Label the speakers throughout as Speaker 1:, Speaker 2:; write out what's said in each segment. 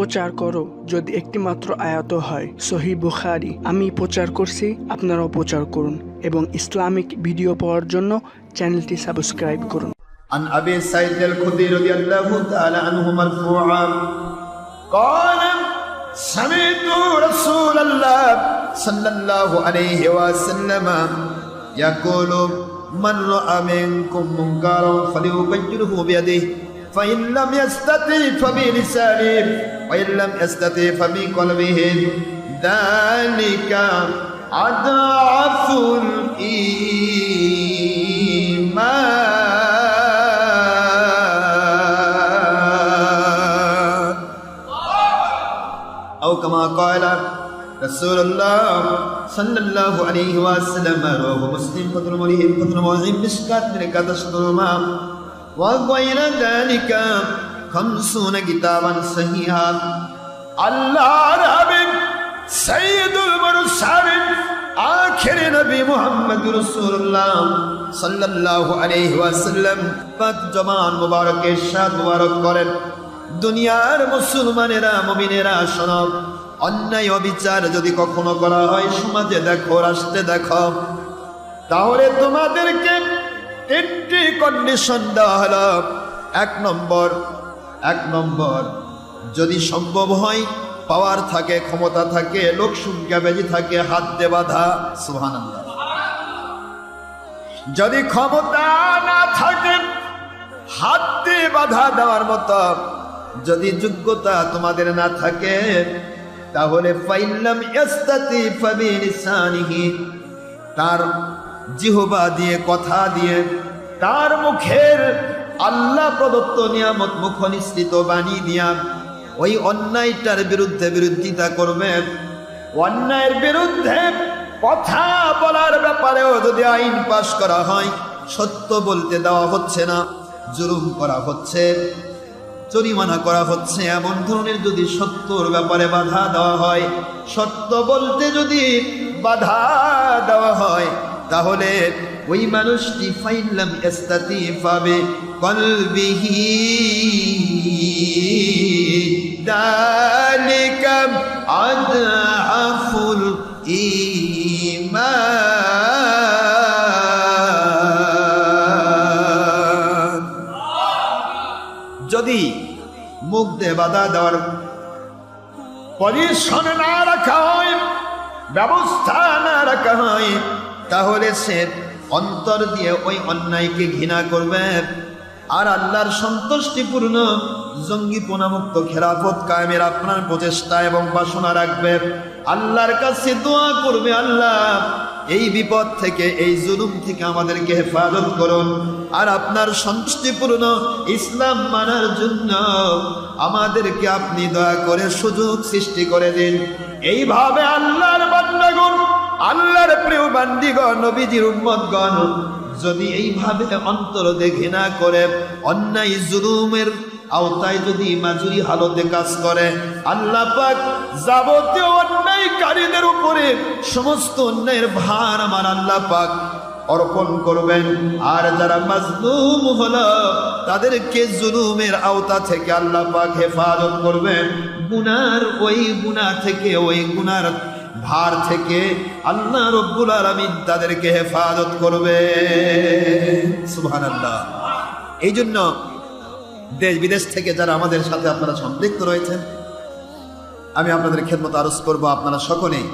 Speaker 1: প্রচার করো যদি একটি মাত্র আয়াত হয়। সহিহ বুখারী। আমি প্রচার করছি, আপনারাও প্রচার করুন এবং ইসলামিক ভিডিও পাওয়ার জন্য চ্যানেলটি সাবস্ক্রাইব করুন।
Speaker 2: عن أبي سعيد الخدري رضي الله تعالى عنه مرفوعا قال سمعت رسول الله صلى الله عليه وسلم يقول من رأى منكم منكرا فليغيره بيده فإن لم يستطع فبلسانه وإن لم يستطع فبقلبه ذلك أضعف الإيمان أو كما قال رسول الله صلى الله عليه وسلم رواه مسلم فتر مريم فتر مريم مشكات من كتشترما وغير ذلك 50 كتابا صحيحا الله ربي سيد المرسلين آخر نبي محمد رسول الله صلى الله عليه وسلم পাক জমান মুবারকের সাথ মুবারক করেন। দুনিয়ার মুসলমানেরা মুমিনেরা শোনো, অন্যায় অবিচার যদি কখনো করা হয় সমাজে দেখো, রাষ্ট্রে দেখো, তাহলে তোমাদেরকে তিনটি কন্ডিশন দেওয়া হলো। এক নম্বর যদি সম্ভব হয়, পাওয়ার থাকে, ক্ষমতা থাকে, লোক সংখ্যা বেশি থাকে, হাত দিয়ে বাধা। সুবহানাল্লাহ। যদি ক্ষমতা না থাকে, হাত দিয়ে বাধা দেওয়ার মতো যদি যোগ্যতা তোমাদের না থাকে, তাহলে ফাইল্লাম ইস্তাতি ফাবিলিসানিহি, তার জিহবা দিয়ে, কথা দিয়ে, তার মুখের আল্লাহ প্রদত্ত নিয়ামত মুখ নিঃসৃত বাণী দিয়া ওই অন্যায়টার বিরুদ্ধে বিরোধিতা করবে। অন্যায়ের বিরুদ্ধে কথা বলার ব্যাপারেও যদি আইন পাশ করা হয়, সত্য বলতে দেওয়া হচ্ছে না, জুলুম করা হচ্ছে, জরিমানা করা হচ্ছে, এমন ধরনের যদি সত্যর ব্যাপারে বাধা দেওয়া হয়, সত্য বলতে যদি বাধা দেওয়া হয়, তাহলে ওই মানুষটি ফাইল্লাম ইস্তাতি ফাবে কলবিহি যালিকা আদআফুল ঈমান। যদি মুখ দিয়ে বাধা দেওয়ার পজিশন না রাখা হয়, ব্যবস্থা না রাখা হয়, তাহলে সে অন্তর দিয়ে ওই অন্যায়কে ঘৃণা করবে আর আল্লাহর সন্তুষ্টিপূর্ণ জঙ্গিপনামুক্ত খেলাফত কায়েমের আপনার প্রচেষ্টা এবং বাসনা রাখবে। আল্লাহর কাছে দোয়া করবে, আল্লাহ এই বিপদ থেকে, এই জুলুম থেকে আমাদেরকে হেফাজত করুন, আর আপনার সন্তুষ্টিপূর্ণ ইসলাম মানার জন্য আমাদেরকে আপনি দয়া করে সুযোগ সৃষ্টি করে দিন। এইভাবে আল্লাহর বান্দাগণ, আল্লাহর প্রিয় বান্দিগণ, নবীজির উম্মতগণ যদি এইভাবে অন্তর দেখে না করে অন্যায় জুলুমের আওতায় যদি মাজুরি হালতে কাজ করে, আল্লাহ পাক যাবতীয় অন্যায়কারীদের উপরে সমস্ত অন্যায়ের ভার আমার আল্লাহ পাক অর্পণ করবেন। আর যারা মাজলুম হলো তাদেরকে জুলুমের আওতা থেকে আল্লাহ পাক হেফাজত করবেন। গুনার ওই গুনাহ থেকে, ওই গুনার ভার থেকে আল্লাহ রব্বুল আলামিন তাদেরকে হেফাজত করবে। সুবহানাল্লাহ। এই জন্য দেশ বিদেশ থেকে যারা আমাদের সাথে আপনারা সম্পৃক্ত রয়েছেন, আমি আপনাদের খেদমত আরজ করব, আপনারা সকলেই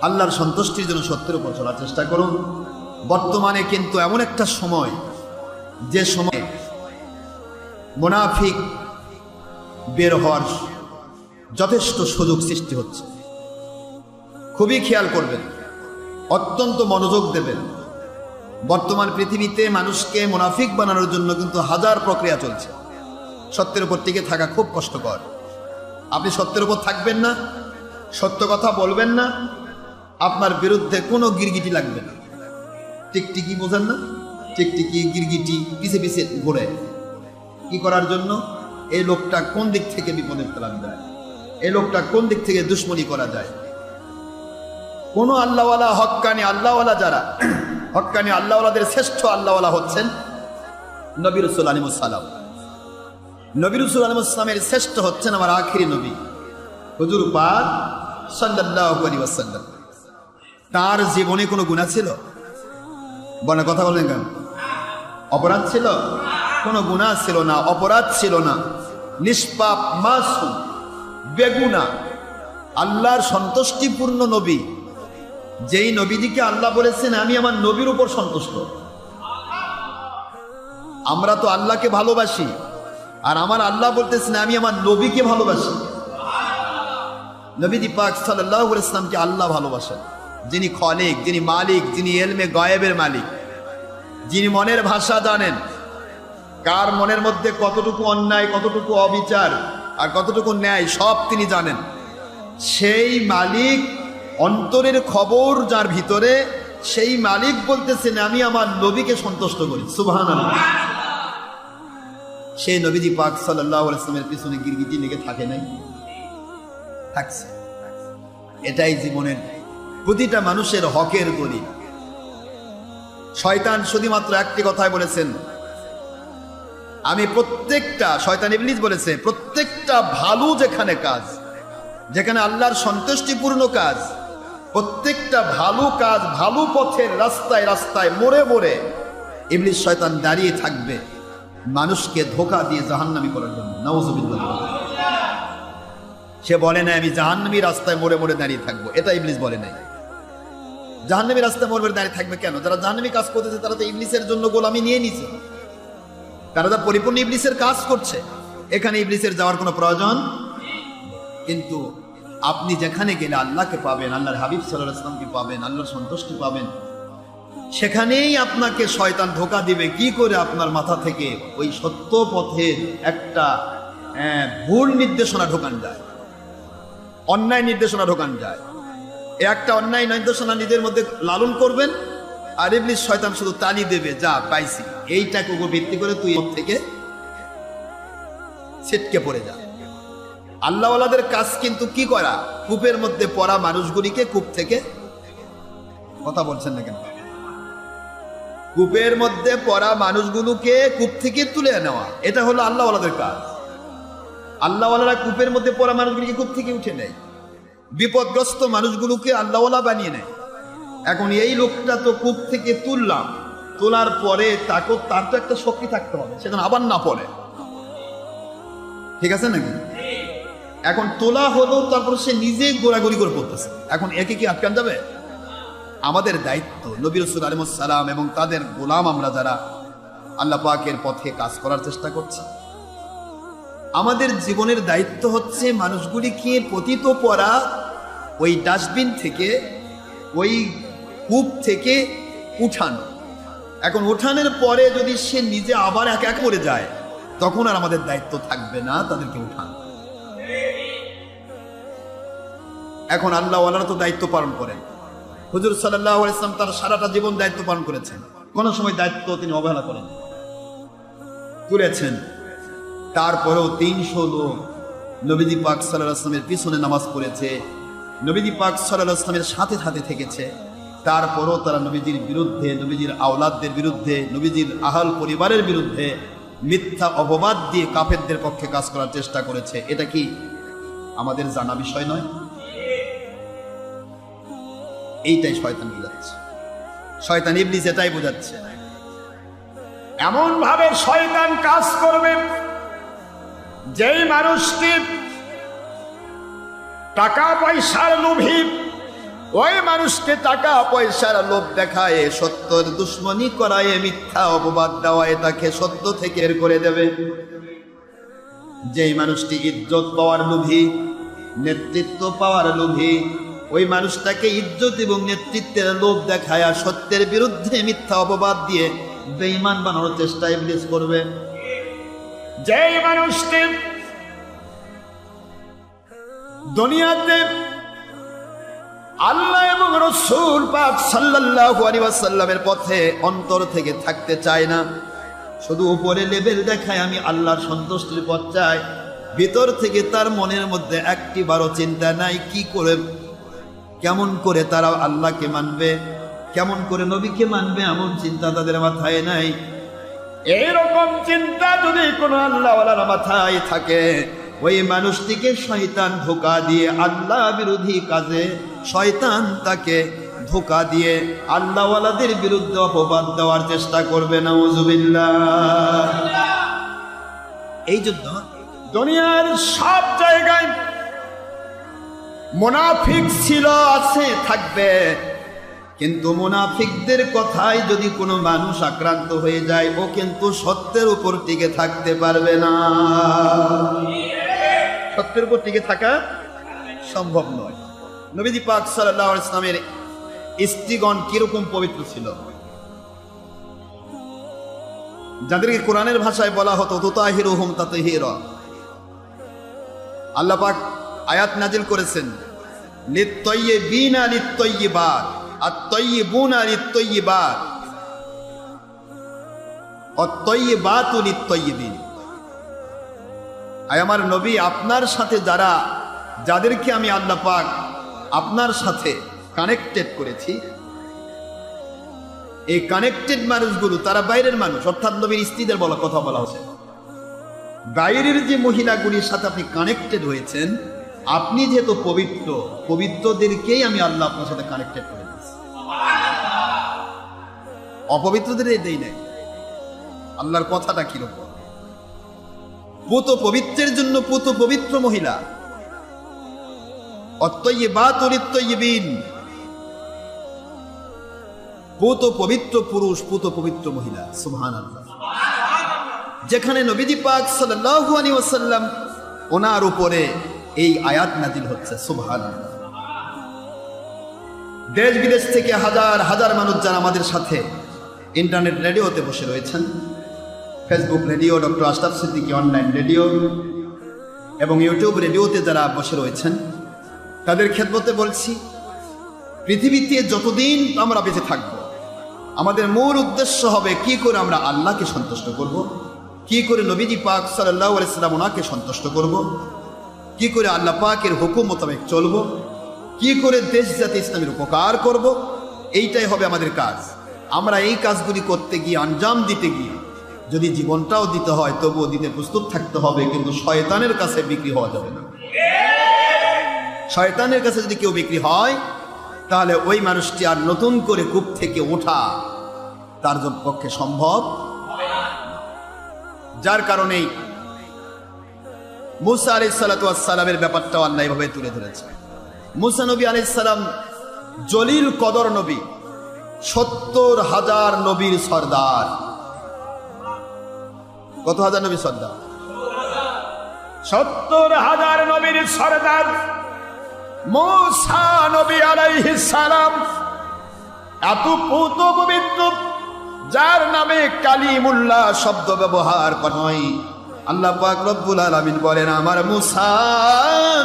Speaker 2: আল্লাহর সন্তুষ্টির জন্য সত্যের উপর চলার চেষ্টা করুন। বর্তমানে কিন্তু এমন একটা সময়, যে সময় মুনাফিক বের হওয়ার যথেষ্ট সুযোগ সৃষ্টি হচ্ছে। খুবই খেয়াল করবেন, অত্যন্ত মনোযোগ দেবেন। বর্তমান পৃথিবীতে মানুষকে মুনাফিক বানানোর জন্য কিন্তু হাজার প্রক্রিয়া চলছে। সত্যের উপর টিকে থাকা খুব কষ্টকর। আপনি সত্যের উপর থাকবেন না, সত্য কথা বলবেন না, আপনার বিরুদ্ধে কোনো গিরগিটি লাগবে না। টিকটিকি বোঝেন না? টিকটিকি গিরগিটি পিছে পিছে ঘোরে কি করার জন্য? এই লোকটা কোন দিক থেকে বিপদে ফেলান যায়, এই লোকটা কোন দিক থেকে দুশ্মনী করা যায়। কোন আল্লাহওয়ালা, হক্কানি আল্লাহওয়ালা, যারা হক্কানি আল্লাহওয়ালাদের শ্রেষ্ঠ আল্লাহওয়ালা হচ্ছেন নবী রাসূল আলাইহিস সালাম। নবী রাসূল আলাইহিস সালামের শ্রেষ্ঠ হচ্ছেন আমার আখিরি নবী হুজুর পাক সাল্লাল্লাহু আলাইহি ওয়াসাল্লাম। তার জীবনে কোনো গুনাহ ছিল? বলেন, কথা বলেন কেন? অপরাধ ছিল? কোনো গুনাহ ছিল না, অপরাধ ছিল না, নিষ্পাপ মাসুম বেগুনা আল্লাহর সন্তুষ্টিপূর্ণ নবী। যেই নবীজিকে আল্লাহ বলেছেন আমি আমার নবীর উপর সন্তুষ্ট। আমরা তো আল্লাহকে ভালোবাসি, আর আমার আল্লাহ বলতেছেন আমি আমার নবীকে ভালোবাসি। নবীজি পাক সাল্লাল্লাহু আলাইহি ওয়াসাল্লামকে আল্লাহ ভালোবাসেন, যিনি খালিক, যিনি মালিক, যিনি ইলমে গায়েবের মালিক, যিনি মনের ভাষা জানেন, কার মনের মধ্যে কতটুকু অন্যায়, কতটুকু অবিচার আর কতটুকু ন্যায় সব তিনি জানেন। সেই মালিক, অন্তরের খবর যার ভিতরে, সেই মালিক বলতেছেন আমি আমার নবীকে সন্তুষ্ট করি। সুবহানাল্লাহ। সেই নবীজি পাক সাল্লাল্লাহু আলাইহি ওয়াসাল্লামের পিছনে গিরগিটি লেগে থাকে নাই? থাকছে। এটাই জীবনের প্রতিটা মানুষের হকের দলিল। শয়তান শুধুমাত্র একটি কথাই বলেছেন, আমি প্রত্যেকটা, শয়তান ইবলিস বলেছে প্রত্যেকটা ভালো যেখানে কাজ, যেখানে আল্লাহর সন্তুষ্টিপূর্ণ কাজ, প্রত্যেকটা ভালো কাজ, ভালো পথের রাস্তায় রাস্তায় মোড়ে মোড়ে ইবলিস শয়তান দাঁড়িয়ে থাকবে মানুষকে ধোঁকা দিয়ে জাহান্নামী করার জন্য। নাউযুবিল্লাহ। সে বলে না আমি জাহান্নামী রাস্তায় মোড়ে মোড়ে দাঁড়িয়ে থাকবো, এটা ইবলিস বলে নাই। জাহান্নামী রাস্তায় মোড়ে মোড়ে দাঁড়িয়ে থাকবে কেন? যারা জাহান্নামী কাজ করতেছে তারা তো ইবলিসের জন্য গোলামি নিয়ে নিছে, তারা তো পরিপূর্ণ ইবলিসের কাজ করছে। এখানে ইবলিসের যাওয়ার কোনো প্রয়োজন। কিন্তু আপনি যেখানে গেলে আল্লাহকে পাবেন, আল্লাহর হাবিব সাল্লাল্লাহু আলাইহি ওয়াসাল্লামকে পাবেন, আল্লাহর সন্তুষ্টি পাবেন, সেখানেই আপনাকে শয়তান ধোঁকা দিবে। কি করে? আপনার মাথা থেকে ওই সত্য পথের একটা ভুল নির্দেশনা ঢোকান যায়, অন্যায় নির্দেশনা ঢোকান যায়। একটা অন্যায় নির্দেশনা নিজের মধ্যে লালন করবেন, আর ইবলিস শয়তান শুধু তালি দেবে, যা পাইছি, এইটাকে উপর ভিত্তি করে তুই থেকে ছিটকে পড়ে যা। আল্লাহওয়ালাদের কাজ কিন্তু কি করা? কূপের মধ্যে পড়া মানুষগুলিকে কূপ থেকে, কথা বলছেন না কেন? কূপের মধ্যে পড়া মানুষগুলোকে কূপ থেকে তুলে নেওয়া, এটা হলো আল্লাহওয়ালাদের কাজ। আল্লাহওয়ালারা কূপের মধ্যে পড়া মানুষগুলিকে কূপ থেকে উঠে নেয়, বিপদগ্রস্ত মানুষগুলোকে আল্লাহওয়ালা বানিয়ে নেয়। এখন এই লোকটা তো কূপ থেকে তুললাম, তোলার পরে তার তো একটা শক্তি থাকতে হবে, সেখানে আবার না পড়ে, ঠিক আছে নাকি? এখন তোলা হলো, তারপর সে নিজে গোড়াগড়ি করে পড়তেছে। এখন একে কি আটকান যাবে? আমাদের দায়িত্ব, নবী রাসূল আলাইহিস সালাম এবং তাদের গোলাম আমরা যারা আল্লাহ পাকের পথে কাজ করার চেষ্টা করছি, আমাদের জীবনের দায়িত্ব হচ্ছে মানুষগুলিকে পতিত পড়া ওই ডাস্টবিন থেকে, ওই কূপ থেকে উঠানো। এখন উঠানোর পরে যদি সে নিজে আবার এক এক করে যায়, তখন আর আমাদের দায়িত্ব থাকবে না তাদেরকে উঠানো। এখন আল্লাহওয়ালারা তো দায়িত্ব পালন করেন। হুজুর সাল্লাল্লাহু আলাইহি ওয়াসাল্লাম তার সারাটা জীবন দায়িত্ব পালন করেছেন, কোন সময় দায়িত্ব তিনি অবহেলা করেন, করেছেন। তারপরেও 300 লোক নবীজি পাক সাল্লাল্লাহু আলাইহি ওয়াসাল্লামের পিছনে নামাজ পড়েছে, নবীজি পাক সাল্লাল্লাহু আলাইহি ওয়াসাল্লামের সাথে সাথে থেকেছে। তারপরও তারা নবীজির বিরুদ্ধে, নবীজির আওলাদদের বিরুদ্ধে, নবীজির আহল পরিবারের বিরুদ্ধে মিথ্যা অপবাদ দিয়ে কাফেরদের পক্ষে কাজ করার চেষ্টা করেছে। এটা কি আমাদের জানা বিষয় নয়? এইটাই শয়তান বোঝাচ্ছে, শয়তান ইবলিস এটাই বোঝাচ্ছে।
Speaker 3: এমন ভাবে শয়তান কাজ করবে, যেই মানুষটি টাকা পয়সার লোভী,
Speaker 2: ওই মানুষকে টাকা পয়সার লোভ দেখায়, সত্যের দুশ্মনী করায়, মিথ্যা অপবাদ দেওয়ায় তাকে সত্য থেকে বের করে দেবে। যেই মানুষটি ইজ্জত পাওয়ার লোভী, নেতৃত্ব পাওয়ার লোভী, ওই মানুষটাকে ইজ্জত এবং নেতৃত্বের লোভ দেখায় সত্যের বিরুদ্ধে মিথ্যা অপবাদ দিয়ে বেঈমান বানানোর চেষ্টা ইবলিস করবে।
Speaker 3: যেই মানুষটি দুনিয়াতে
Speaker 2: আল্লাহ এবং রাসূল পাক সাল্লাল্লাহু আলাইহি ওয়াসাল্লামের পথে অন্তর থেকে থাকতে চায় না, শুধু উপরে লেভেল দেখায় আমি আল্লাহর সন্তুষ্টির পথ চাই, ভিতর থেকে তার মনের মধ্যে একটিবারও চিন্তা নাই কি করে, কেমন করে তারা আল্লাহকে মানবে, কেমন করে নবীকে মানবে, এমন চিন্তা তাদের মাথায় নাই।
Speaker 3: এইরকম চিন্তা যদি কোনো আল্লাহওয়ালার
Speaker 2: মাথায় থাকে, ওই মানুষটিকে শয়তান ধোঁকা দিয়ে আল্লাহ বিরোধী কাজে, শয়তান তাকে ধোঁকা দিয়ে আল্লাহওয়ালাদের বিরুদ্ধে অপবাদ দেওয়ার চেষ্টা করবে। নাউজুবিল্লাহ। এই জন্য
Speaker 3: দুনিয়ার সব জায়গায়
Speaker 2: মুনাফিক ছিল, আছে, থাকবে, কিন্তু মুনাফিকদের কথায় যদি কোনো মানুষ আক্রান্ত হয়ে যায়, ও কিন্তু সত্যের উপর টিকে থাকতে পারবে না। সত্যের উপর টিকে থাকা সম্ভব নয়। নবীজি পাক সাল্লাল্লাহু আলাইহি ওয়াসাল্লামের স্ত্রীগণ কিরকম পবিত্র ছিল, যাদেরকে কোরআনের ভাষায় বলা হতো তুতাহিরুহুম তাতহীরা। আল্লাহ পাক আয়াত নাজিল করেছেন লিত-তাইয়্যিবিনা লিত-তাইয়্যিবাত, আত-তাইয়্যিবুনা লিত-তাইয়্যিবাত, আত-তাইয়্যিবাতু লিত-তাইয়্যিবিন। আয় আমার নবী, আপনার সাথে যাদেরকে আমি আল্লাহ পাক আপনার সাথে কানেক্টেড করেছি, এই কানেক্টেড মানুষগুলো তারা বাইরের মানুষ, অর্থাৎ নবীর স্ত্রীদের কথা বলা হচ্ছে। বাইরের যে মহিলাগুলির সাথে আপনি কানেক্টেড হয়েছেন, আপনি যেহেতু পবিত্র, পবিত্রদেরকেই আমি আল্লাহ আপনার সাথে কানেক্টেড করে দিয়েছি, অপবিত্রদের দেই নাই। আল্লাহর কথাটা কিরকম? পুত পবিত্রের জন্য পুত পবিত্র মহিলা, অত-তাইয়্যিবাতু লিত-তাইয়্যিবিন, পুত পবিত্র পুরুষ, পুত পবিত্র মহিলা। সুবহানাল্লাহ। যেখানে নবীজি পাক সাল্লাল্লাহু আলাইহি ওয়াসাল্লাম, ওনার উপরে এই আয়াত নাজিল হচ্ছে। সুবহানাল্লাহ। দেশ বিদেশ থেকে হাজার হাজার মানুষ যারা আমাদের সাথে ইন্টারনেট রেডিওতে বসে রয়েছেন, Facebook radio, doctor Ashraf Siddiqui online radio এবং ইউটিউব রেডিওতে যারা বসে রয়েছেন, তাদের খেদমতে বলছি, পৃথিবীতে যতদিন আমরা বেঁচে থাকব, আমাদের মূল উদ্দেশ্য হবে কি করে আমরা আল্লাহকে সন্তুষ্ট করব, কি করে নবীজি পাক সাল্লাল্লাহু আলাইহি ওয়াসাল্লাম ওনাকে সন্তুষ্ট করব, কি করে আল্লাহ পাকের হুকুম মোতাবেক চলব, কি করে দেশ জাতি ইসলামের উপকার করব। এইটাই হবে আমাদের কাজ। আমরা এই কাজগুলি করতে গিয়ে, আঞ্জাম দিতে গিয়ে, যদি জীবনটাও দিতে হয় তবুও দিতে প্রস্তুত থাকতে হবে, কিন্তু শয়তানের কাছে বিক্রি হওয়া যাবে না। শয়তানের কাছে যদি কেউ বিক্রি হয়, তাহলে ওই মানুষটি আর নতুন করে কূপ থেকে ওঠা তার পক্ষে সম্ভব। যার কারণেই মুসা আলাইহিস সালাতু ওয়াস সালামের ব্যাপারটাও আল্লাহ এভাবে তুলে ধরেছে। মুসা নবী আলাইহিস সালাম জলিল কদর নবী, ৭০,০০০ নবীর সর্দার। কত হাজার নবীর সর্দার?
Speaker 3: ৭০,০০০ নবীর সর্দার মুসা নবী আলাইহিস সালাম এত পুত পবিত্র, যার নামে কালিমুল্লাহ শব্দ ব্যবহার করা হয়। আল্লাহ পাক রব্বুল আলামিন বলেন, আমার মুসা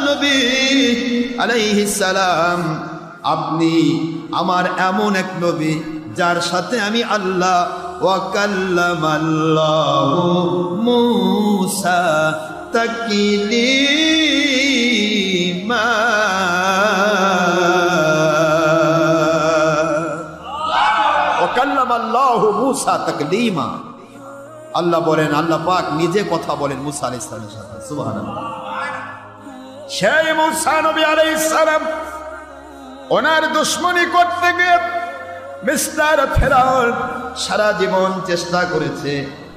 Speaker 3: নবী আলাইহিস সালাম, আপনি আমার এমন এক নবী যার সাথে আমি আল্লাহ ওয়া কাল্লামাল্লাহু মুসা তাকলিমা। ওয়া কাল্লামাল্লাহু মুসা তাকলিমা। আল্লাহ বলেন, আল্লাহ পাক নিজে কথা বলেন মুসা আলাইহিস সালামের সাথে। সুবহানাল্লাহ। সেই মুসা নবী আলাইহিস সালাম ওনার দুশমনি করতে গিয়ে মিস্টার ফেরাউন সারা জীবন চেষ্টা করেছে,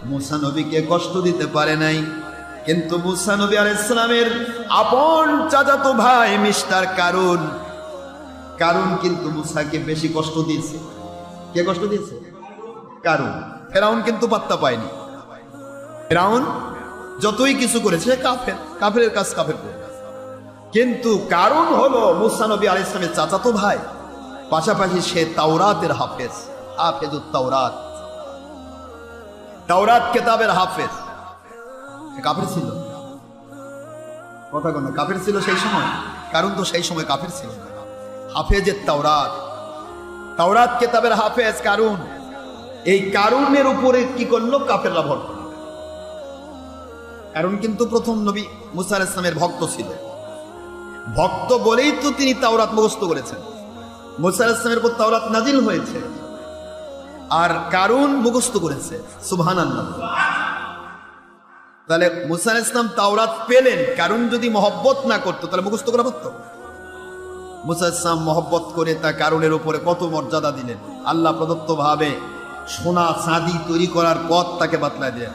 Speaker 3: মুসা নবীকে কষ্ট দিতে পারে নাই। কিন্তু মুসা নবী আলাইহিস সালামের আপন চাচাতো ভাই মিস্টার কারুন কিন্তু মুসাকে বেশি কষ্ট দিয়েছে। কে কষ্ট দিয়েছে? কারুন। ফেরাউন কিন্তু পাত্তা পায়নি। ফেরাউন যতই কিছু করেছে, কাফেরের কাজ কাফের করে। কিন্তু কারুন হলো মুসা নবী আলাইহিস সালামের চাচাতো ভাই, পাশাপাশি সে তাওরাতের হাফেজ, হাফেজুত তাওরাত, তাওরাত কিতাবের হাফেজ। কাফের ছিল, কথা কোন কাফের ছিল সেই সময়? কারণ তো সেই সময় কাফের ছিল না। হাফেজের তাওরাত, তাওরাত কিতাবের হাফেজ কারুন। এই কারুনের উপরে কি করলো? কাফেররা ভর করলো। কারণ কিন্তু প্রথম নবী মুসা আলাইহিস সালামের ভক্ত ছিল। ভক্ত বলেই তো তিনি তাওরাত মুখস্থ করেছেন। মুসা আলাইহিস সালামের উপর তাওরাত নাজিল হয়েছে। আর কারুন মুখস্থ করেছে। সুবহানাল্লাহ। তাহলে মুসা আলাইহিস সালাম তাওরাত পেলেন, কারুন যদি মহব্বত না করতো তাহলে মুখস্থ করা পারতো? মুসা আলাইহিস সালাম মহব্বত করে তা কারুনের উপরে কত মর্যাদা দিলেন। আল্লাহ প্রদত্ত ভাবে সোনা চাঁদি তৈরি করার পথ তাকে বাতলায় দিলেন।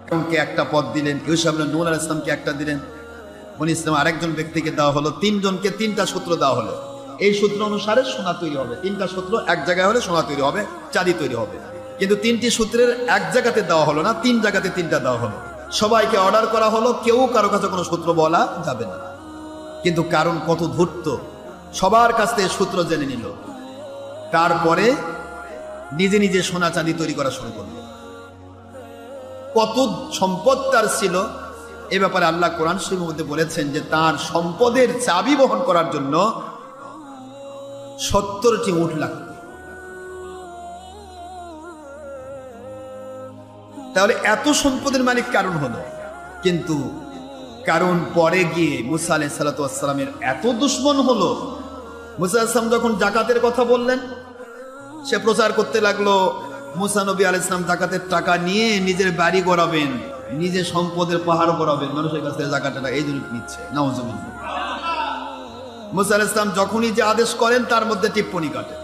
Speaker 3: কারুনকে একটা পথ দিলেন, ইউসুফ ইবনে নূন আলাইহিস সালামকে একটা দিলেন, বনি ইসরাঈল আরেকজন ব্যক্তিকে দেওয়া হলো, তিনজনকে তিনটা সূত্র দেওয়া হলো। এই সূত্র অনুসারে সোনা তৈরি হবে, তিনটা সূত্র এক জায়গায় হলে সোনা তৈরি হবে, চাঁদি তৈরি হবে। কিন্তু তিনটি সূত্রের এক জায়গাতে দেওয়া হলো না, তিন জায়গাতে তিনটা দেওয়া হলো। সবাইকে অর্ডার করা হলো, কেউ কারো কাছে কোনো সূত্র বলা যাবে না। কিন্তু কারণ কত ধূর্ত, সবার কাছ থেকে সূত্র জেনে নিল, তারপরে নিজে নিজে সোনা চাঁদি তৈরি করা শুরু করলো। কত সম্পদ তার ছিল এ ব্যাপারে আল্লাহ কোরআন শরীফের মধ্যে বলেছেন যে তার সম্পদের চাবি বহন করার জন্য 70টি উট লাগবে। তাহলে এত সম্পদের মালিক কারণ হলো, কিন্তু কারণ পরে গিয়ে মুসা আলাইহিস সালাতু ওয়াস সালামের এত দুশমন হলো। মুসা আলাইহিস সালাম যখন যাকাতের কথা বললেন, সে প্রচার করতে লাগলো মুসা নবী আলাইহিস সালাম যাকাতের টাকা নিয়ে নিজের বাড়ি গড়াবেন, নিজে সম্পদের পাহাড় গড়াবেন, মানুষের কাছ থেকে যাকাতটা এই জন্য নিচ্ছে। নাউজুবিল্লাহ। মুসা আলাইহিস সালাম যখনই যে আদেশ করেন তার মধ্যে টিপ্পনি কাটে।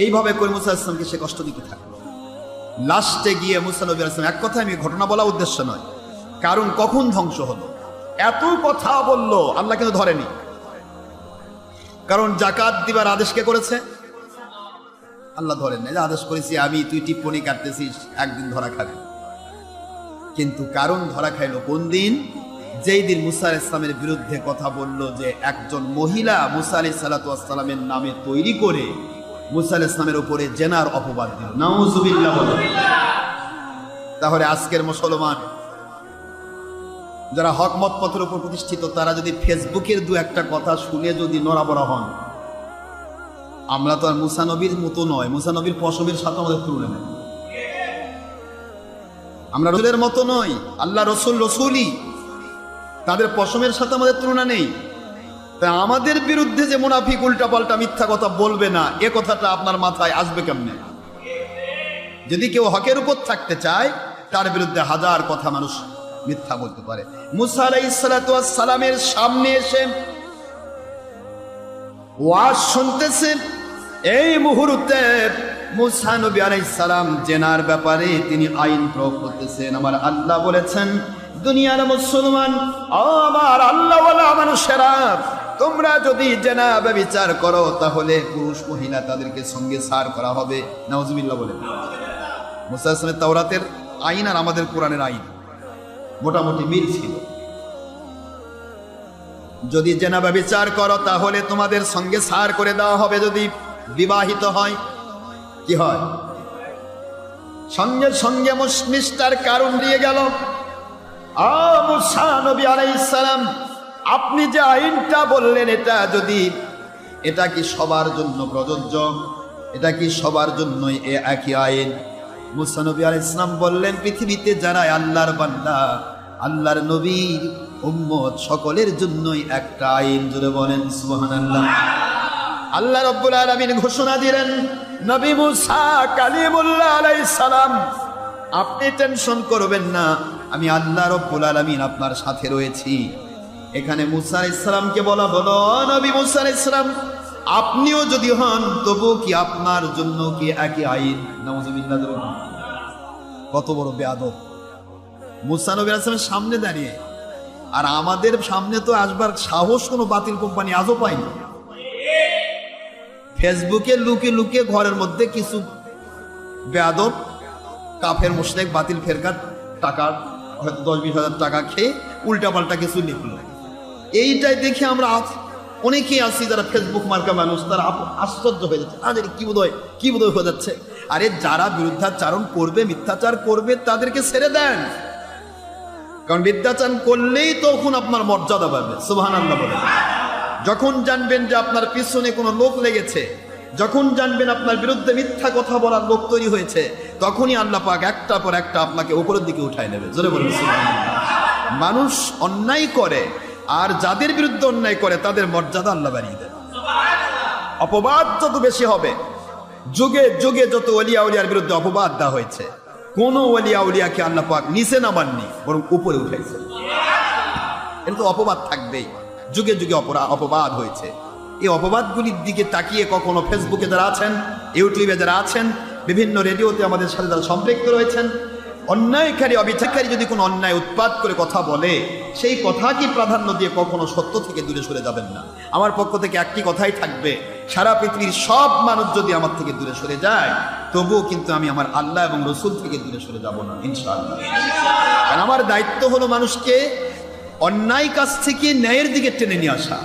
Speaker 3: এইভাবে করে মুসা আলাইহিস সালামকে সে কষ্ট দিতে থাকলো। লাস্টে গিয়ে মুসা নবী আলাইহিস সালাম, এক কথা আমি ঘটনা বলা উদ্দেশ্য নয়, কারণ কখন ধ্বংস হলো, এত কথা বলল, আল্লাহ কিন্তু ধরেনি। কারণ যাকাত দিবার আদেশ কে করেছে? আল্লাহ ধরেন না, আদেশ করেছি আমি, তুই টিপ্পনি কাটতেছিস, একদিন ধরা খাবি। কিন্তু কারণ ধরা খাইলো কোন দিন? যেই দিন মুসা আলাইহিস সালামের বিরুদ্ধে কথা বলল যে একজন মহিলা মুসা আলাইহিস সালাতু ওয়াস সালামের নামে তৈরি করে মুসা আলাইহিস সালামের উপরে জেনার অপবাদ দিল। নাউজুবিল্লাহ বলে। তাহলে আজকের মুসলমান যারা হক মত পথের উপর প্রতিষ্ঠিত, তারা যদি ফেসবুকের দু একটা কথা শুনে যদি নড়াবড়া হন, আমরা তো আর মুসা নবীর মতো নয়, মুসা নবীর পশমের সাথে আমাদের তুলনা নেই। আমরা রসুলের মতো নই, আল্লাহ রসুল রসুলই, তাদের পশমের সাথে আমাদের তুলনা নেই। তাই আমাদের বিরুদ্ধে যে মুনাফিক উল্টা পাল্টা মিথ্যা কথা বলবে না, এ কথাটা আপনার মাথায় আসবে কেমনে? যদি কেউ হকের উপর থাকতে চায়, তার বিরুদ্ধে হাজার কথা মানুষ মিথ্যা বলতে পারে। মুসা আলাইহিস সালাতু ওয়াস সালামের সামনে এসে ওয়াজ শুনতেছেন, এই মুহূর্তে মুসা নবী আলাইহিস সালাম জেনার ব্যাপারে তিনি আইন প্রয়োগ করতেছেন। আমার আল্লাহ বলেছেন, দুনিয়ার মুসলমান, আমার আল্লাহওয়ালা মানুষেরা, তোমরা যদি জেনা ব্যভিচার করো তাহলে পুরুষ মহিলা তাদেরকে সঙ্গে সার করা হবে। নাউজুবিল্লাহ বলে। মুসা আলাইহিস সালামের তাওরাতের আইন আর আমাদের কোরআনের আইন মোটামুটি মিল ছিল। যদি জেনা ব্যভিচার করো তাহলে তোমাদের সঙ্গে সার করে দেওয়া হবে। যদি বিবাহিত হয় কি হয়? সঙ্গে সঙ্গে মিস্টার কারণ দিয়ে গেল, মুসা নবী আলাইহিস সালাম, আপনি যে আইনটা বললেন এটা কি সবার জন্য প্রযোজ্য? এটা কি সবার জন্যই একই আইন? মুসা নবী আলাইহিস সালাম বললেন, পৃথিবীতে যারা আল্লাহর বান্দা, আল্লাহর নবীর উম্মত, সকলের জন্যই একটা আইন। জোরে বলেন সুবহানাল্লাহ। আল্লাহ রাব্বুল আলামিন ঘোষণা দিলেন, নবী মুসা কালিমুল্লাহ আলাইহিস সালাম, আপনি টেনশন করবেন না, আমি আল্লাহ রাব্বুল আলামিন আপনার সাথে রয়েছি। এখানে মুসা আলাইহিস সালামকে বলা হলো, নবী মুসা আলাইহিস সালাম, আপনিও যদি হন তবু কি আপনার জন্য কি একই আইন? নাউজুবিল্লাহ। কত বড় বেয়াদব! মুসা নবী আলাইহিস সালামের সামনে দাঁড়িয়ে, আর আমাদের সামনে তো আসবার সাহস কোনো বাতিল কোম্পানি আজও পায়নি। ফেসবুকে লুকিয়ে লুকিয়ে ঘরের মধ্যে কিছু বেয়াদব কাফের মুশরিক বাতিল ফেরকার টাকা, হয়তো 10-20 হাজার টাকা খেয়ে উল্টা পাল্টা কিছু লিখল। এইটাই দেখে আমরা অনেকেই আছি যারা ফেসবুক মার্কা মানুষ, তারা আশ্চর্য হয়ে যাচ্ছে, আরে কি বোধহয় হয়ে যাচ্ছে। আরে যারা বিরুদ্ধাচারণ করবে, মিথ্যাচার করবে, তাদেরকে ছেড়ে দেন, কারণ মিথ্যাচার করলেই তখন আপনার মর্যাদা পাবে। সুবহানাল্লাহ বলে। যখন জানবেন যে আপনার পিছনে কোনো লোক লেগেছে, যখন জানবেন আপনার বিরুদ্ধে মিথ্যা কথা বলার লোক তৈরি হয়েছে, তখনই আল্লাহ পাক একটা পর একটা আপনাকে উপরের দিকে উঠায় নেবে। জোরে বলুন সুবহানাল্লাহ। মানুষ অন্যায় করে, আর যাদের বিরুদ্ধে অন্যায় করে তাদের মর্যাদা আল্লাহ বাড়িয়ে দেন। অপবাদ যত বেশি হবে, যুগে যুগে যত ওলিয়া উলিয়ার বিরুদ্ধে অপবাদ দেওয়া হয়েছে, কোন ওলিয়া উলিয়াকে আল্লাহ পাক নিচে নামাননি, বরং উপরে উঠাইছে। এটা তো অপবাদ থাকবেই, যুগে যুগে অপবাদ হয়েছে। এই অপবাদগুলির দিকে তাকিয়ে কখনো ফেসবুকে যারা আছেন, ইউটিউবে যারা আছেন, বিভিন্ন রেডিওতে আমাদের সাথে যারা সম্পৃক্ত রয়েছেন, অন্যায়কারী অবিচারকারী যদি কোনো অন্যায় উৎপাদ করে কথা বলে, সেই কথাকে প্রাধান্য দিয়ে কখনো সত্য থেকে দূরে সরে যাবেন না। আমার পক্ষ থেকে একটি কথাই থাকবে, সারা পৃথিবীর সব মানুষ যদি আমার থেকে দূরে সরে যায়, তবুও কিন্তু আমি আমার আল্লাহ এবং রসুল থেকে দূরে সরে যাব না, ইনশাআল্লাহ। কারণ আমার দায়িত্ব হলো মানুষকে অন্যায় কাজ থেকে ন্যায়ের দিকে টেনে নিয়ে আসা।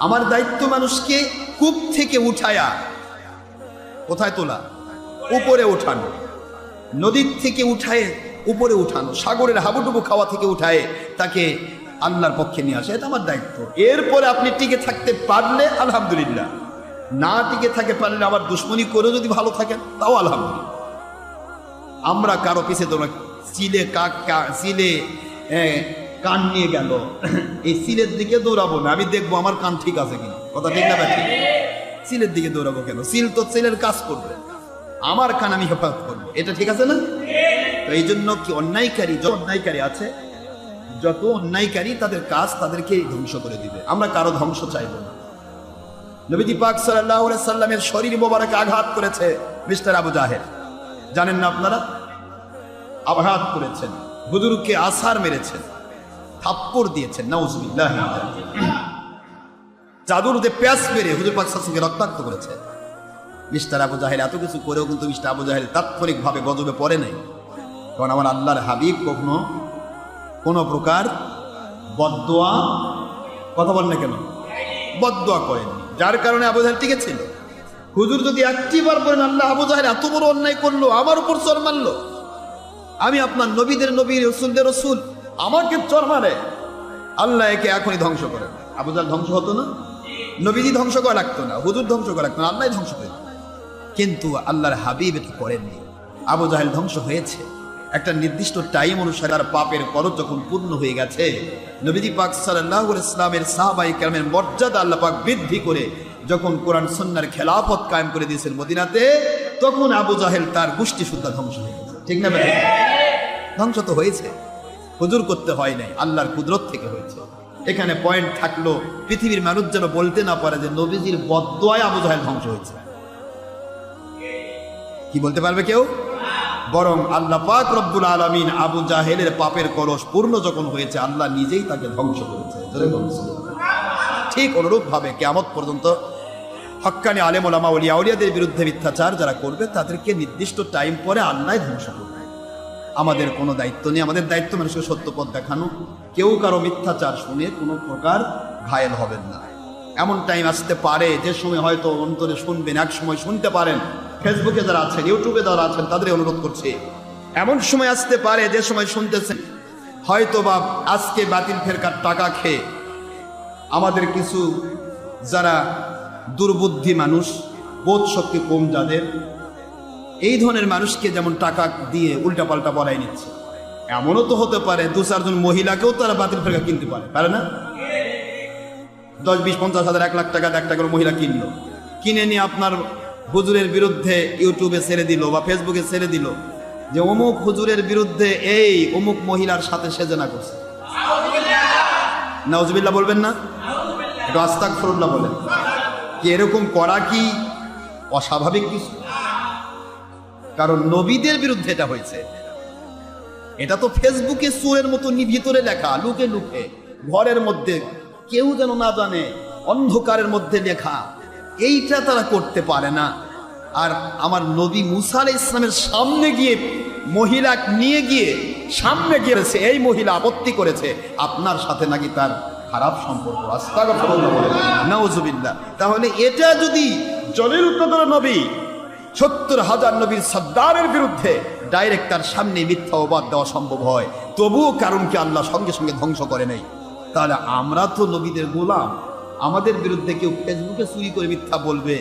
Speaker 3: আমার দায়িত্ব মানুষকে কূপ থেকে উঠায়া কোথায় তোলা? উপরে উঠানো। নদীর থেকে উঠায় উপরে উঠানো, সাগরের হাবুডুবু খাওয়া থেকে উঠায় তাকে আল্লাহর পক্ষে নিয়ে আসা, এটা আমার দায়িত্ব। এরপরে আপনি টিকে থাকতে পারলে আলহামদুলিল্লাহ, না টিকে থাকতে পারলে আবার দুশ্মনী করেও যদি ভালো থাকেন তাও আলহামদুলিল্লাহ। আমরা কারো পিছে তোমরা চিলে চিলে কান নিয়ে গেল, এই সিলের দিকে দৌড়াবো না, আমি দেখবো আমার কান ঠিক আছে কিনা। কথা ঠিক না ব্যাপার? সিলের দিকে দৌড়াবো কেন? সিল তো সিলের কাজ করবে, আমার কান আমি হেফাজত করবো, এটা ঠিক আছে না? তো এই জন্য কি অন্যায়কারী, যত অন্যায়কারী আছে, যত অন্যায়কারী তাদের কাজ তাদেরকে ধ্বংস করে দিবে। আমরা কারো ধ্বংস চাইবো না। নবীজি পাক সাল্লাল্লাহু আলাইহি সাল্লামের শরীর মোবারকে আঘাত করেছে মিস্টার আবু জাহেল, জানেন না আপনারা? আঘাত করেছেন, হুজুরকে আছাড় মেরেছেন, থাপ্পড় দিয়েছেন, নাউজুবিল্লাহ। চাদর দিয়ে প্যাঁচ মেরে হুজুর পাক সাল্লাল্লাহু আলাইহি ওয়াসাল্লামকে রক্তাক্ত করেছে। মিস্টার আবু জাহেল এত কিছু করেও কিন্তু মিস্টার আবু জাহেল তাৎক্ষণিকভাবে গজবে পড়ে নাই। কারণ আমার আল্লাহর হাবিব কখনো কোনো প্রকার বদদোয়া, কথা বলেন না কেন, বদদোয়া করেননি, যার কারণে আবু জাহেল টিকে ছিল। হুজুর যদি একটিবার বলেন আল্লাহ আবু জাহেল এত বড় অন্যায় করলো, আমার উপর চর মারলো, আমি আপনার নবীদের নবী, রসুলদের রসুল, আমাকে চর মারে, আল্লাহ একে এখনই ধ্বংস করেন। আবু জাহেল ধ্বংস হতো না? নবীজি ধ্বংস করা লাগতো না, হুজুর ধ্বংস করা লাগতো না, আল্লাহ ধ্বংস করে। কিন্তু আল্লাহর হাবিব এটা করেননি। আবু জাহেল ধ্বংস হয়েছে একটা নির্দিষ্ট টাইম অনুসারে, তার পাপের করজ যখন পূর্ণ হয়ে গেছে, নবীজি পাক সাল্লাল্লাহু আলাইহি ওয়াসাল্লামের সাহাবায়ে কেরামের মর্যাদা আল্লাহ পাক বৃদ্ধি করে যখন কোরআন সুন্নাহর খেলাফত কায়েম করে দিয়েছেন মদিনাতে, তখন আবু জাহেল তার গোষ্ঠী শুদ্ধ ধ্বংস হয়ে গেছে। ঠিক না ভাই? ধ্বংস তো হয়েছে, হুজুর করতে হয় নাই, আল্লাহর কুদরত থেকে হয়েছে। এখানে পয়েন্ট থাকলো, পৃথিবীর মানুষ যেন বলতে না পারে যে নবীজির বদদোয়ায় আবু জাহেল ধ্বংস হয়েছে। কি বলতে পারবে কেউ? বরং আল্লাহ পাক রব্বুল আলামিন আবু জাহেলের পাপের কলস পূর্ণ যখন হয়েছে, আল্লাহ নিজেই তাকে ধ্বংস করেছে। ঠিক অনুরূপ ভাবে কিয়ামত পর্যন্ত হক্কানি আলেম ওলামা ওলিয়া উলিয়াদের বিরুদ্ধে মিথ্যাচার যারা করবে, তাদেরকে নির্দিষ্ট টাইম পরে আল্লাহ ধ্বংস করবে। আমাদের কোনো দায়িত্ব নেই, আমাদের দায়িত্ব মানুষকে সত্য পথ দেখানো। কেউ কারো মিথ্যাচার শুনে কোনো প্রকার ঘায়েল হবেন না। এমন টাইম আসতে পারে যে সময় হয়তো অন্তরে শুনবেন, এক সময় শুনতে পারেন। ফেসবুকে যারা আছেন, ইউটিউবে যারা আছেন, তাদের অনুরোধ করছি, এমন সময় আসতে পারে যে সময় শুনতেছেন, হয়তো বা আজকে বাতিল ফেরকার টাকা খেয়ে আমাদের কিছু যারা দুর্বুদ্ধি মানুষ, বোধ শক্তি কম যাদের, এই ধরনের মানুষকে যেমন টাকা দিয়ে উল্টাপাল্টা বলাই নিচ্ছে, এমনও তো হতে পারে 2-4 মহিলাকেও তারা বাতিল ফেরকা কিনতে পারে না? 10, 20, 50 হাজার, 1 লাখ টাকা একটা করে মহিলা কিনলো, কিনে নিয়ে আপনার হুজুরের বিরুদ্ধে ইউটিউবে ছেড়ে দিল বা ফেসবুকে ছেড়ে দিল যে অমুক হুজুরের বিরুদ্ধে এই অমুক মহিলার সাথে সে জেনা করছে। নাউজুবিল্লাহ বলবেন না? একটু আস্তাগফিরুল্লাহ বলেন। কি এরকম করা কি অস্বাভাবিক কিছু? কারণ নবীদের বিরুদ্ধে এটা হয়েছে। এটা তো ফেসবুকে সুরের মতো ভিতরে লেখা, লুকে লুকে, ঘরের মধ্যে কেউ যেন না জানে, অন্ধকারের মধ্যে লেখা, এইটা তারা করতে পারে না। আর আমার নবী মুসা আলাইহিস সালামের সামনে গিয়ে মহিলা নিয়ে গিয়ে সামনে গিয়েছে, এই মহিলা আপত্তি করেছে আপনার সাথে নাকি তার খারাপ সম্পর্ক। আস্তাগফিরুল্লাহ বলেন, নাউজুবিল্লাহ। তাহলে এটা যদি জলিল কদর নবী 70,000 নবীর সর্দারের বিরুদ্ধে ডাইরেক্ট তার সামনে মিথ্যা অবাদ দেওয়া সম্ভব হয়, তবুও কারণকে আল্লাহ সঙ্গে সঙ্গে ধ্বংস করে নেই, তাহলে আমরা তো নবীদের গোলাম। আমাদের বিরুদ্ধে কেউ ফেসবুকে চুরি করে মিথ্যা বলবে,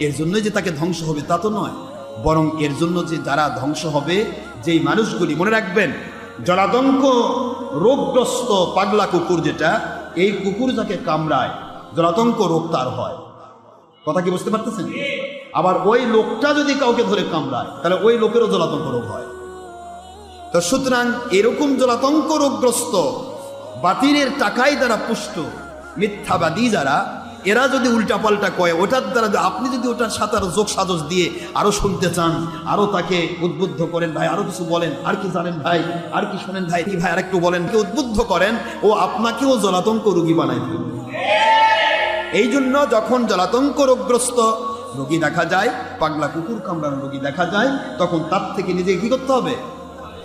Speaker 3: এর জন্যই যে তাকে ধ্বংস হবে তা তো নয়, বরং এর জন্য যে যারা ধ্বংস হবে, যেই মানুষগুলি, মনে রাখবেন, জলাতঙ্ক রোগগ্রস্ত পাগলা কুকুর যেটা, এই কুকুর যাকে কামড়ায় জলাতঙ্ক রোগ তার হয়। কথা কি বুঝতে পারতেছেন? আবার ওই লোকটা যদি কাউকে ধরে কামড়ায় তাহলে ওই লোকেরও জলাতঙ্ক রোগ হয়। তো সুতরাং এরকম জলাতঙ্ক রোগগ্রস্ত, বাতিলের টাকায় দ্বারা পুষ্ট মিথ্যাবাদী যারা, এরা যদি উল্টাপাল্টা কয়, ওটার দ্বারা আপনি যদি ওটার সাথে আরো যোগ সাজস দিয়ে আরো শুনতে চান, আরো তাকে উদ্বুদ্ধ করেন, ভাই আরো কিছু বলেন, আর কি জানেন ভাই, আর কি শোনেন ভাই, ভাই আর একটু বলেন, কে উদ্বুদ্ধ করেন, ও আপনাকেও জলাতঙ্ক রোগী বানাই ফেলবে। এই জন্য যখন জলাতঙ্ক রোগগ্রস্ত রোগী দেখা যায়, পাগলা কুকুর কামড়ানো রোগী দেখা যায়, তখন তার থেকে নিজেকে কি করতে হবে?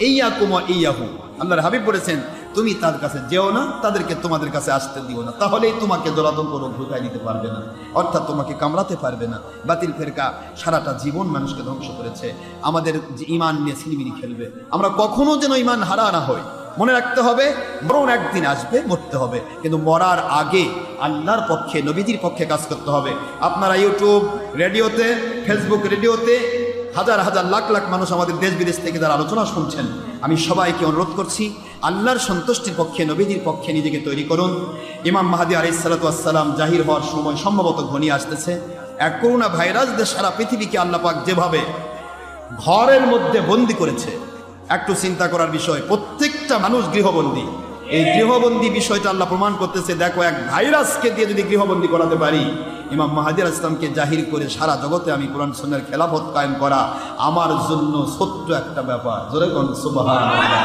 Speaker 3: ইয়াকুমা ইয়াহু, আল্লাহর হাবিব বলেছেন, তুমি তার কাছে যেও না, তাদেরকে তোমাদের কাছে আসতে দিও না, তাহলেই তোমাকে জলাতঙ্ক রোগ ঢুকাই দিতে পারবে না, অর্থাৎ তোমাকে কামড়াতে পারবে না। বাতিল ফেরকা সারাটা জীবন মানুষকে ধ্বংস করেছে, আমাদের ঈমান নিয়ে ছিনিমিনি খেলবে। আমরা কখনো যেন ঈমান হারা না হই, মনে রাখতে হবে মরণ একদিন আসবে, মরতে হবে, কিন্তু মরার আগে আল্লাহর পক্ষে, নবীজির পক্ষে কাজ করতে হবে। আপনারা ইউটিউব, রেডিওতে, ফেসবুক, রেডিওতে হাজার হাজার লাখ লাখ মানুষ আমাদের দেশ বিদেশ থেকে যারা আলোচনা শুনছেন, আমি সবাইকে অনুরোধ করছি, আল্লাহর সন্তুষ্টির পক্ষে, নবীজির পক্ষে নিজেকে তৈরি করুন। ইমাম মাহদী আলাইহিস সালাতু ওয়াস সালাম জাহির হওয়ার সময় সম্ভবত ঘনিয়ে আসতেছে। এক করোনা ভাইরাস দিয়ে সারা পৃথিবীকে আল্লাহ পাক যেভাবে ঘরের মধ্যে বন্দি করেছে, একটু চিন্তা করার বিষয়। প্রত্যেকটা মানুষ গৃহবন্দী। এই গৃহবন্দী বিষয়টা আল্লাহ প্রমাণ করতেছে, দেখো এক ভাইরাসকে দিয়ে যদি গৃহবন্দী করাতে পারি, ইমাম মাহদী আলাইহিস সালামকে জাহির করে সারা জগতে আমি কোরআন সুন্নাহর খেলাফত কায়েম করা আমার জন্য ছোট্ট একটা ব্যাপার। জোরে কোন সুবহানাল্লাহ।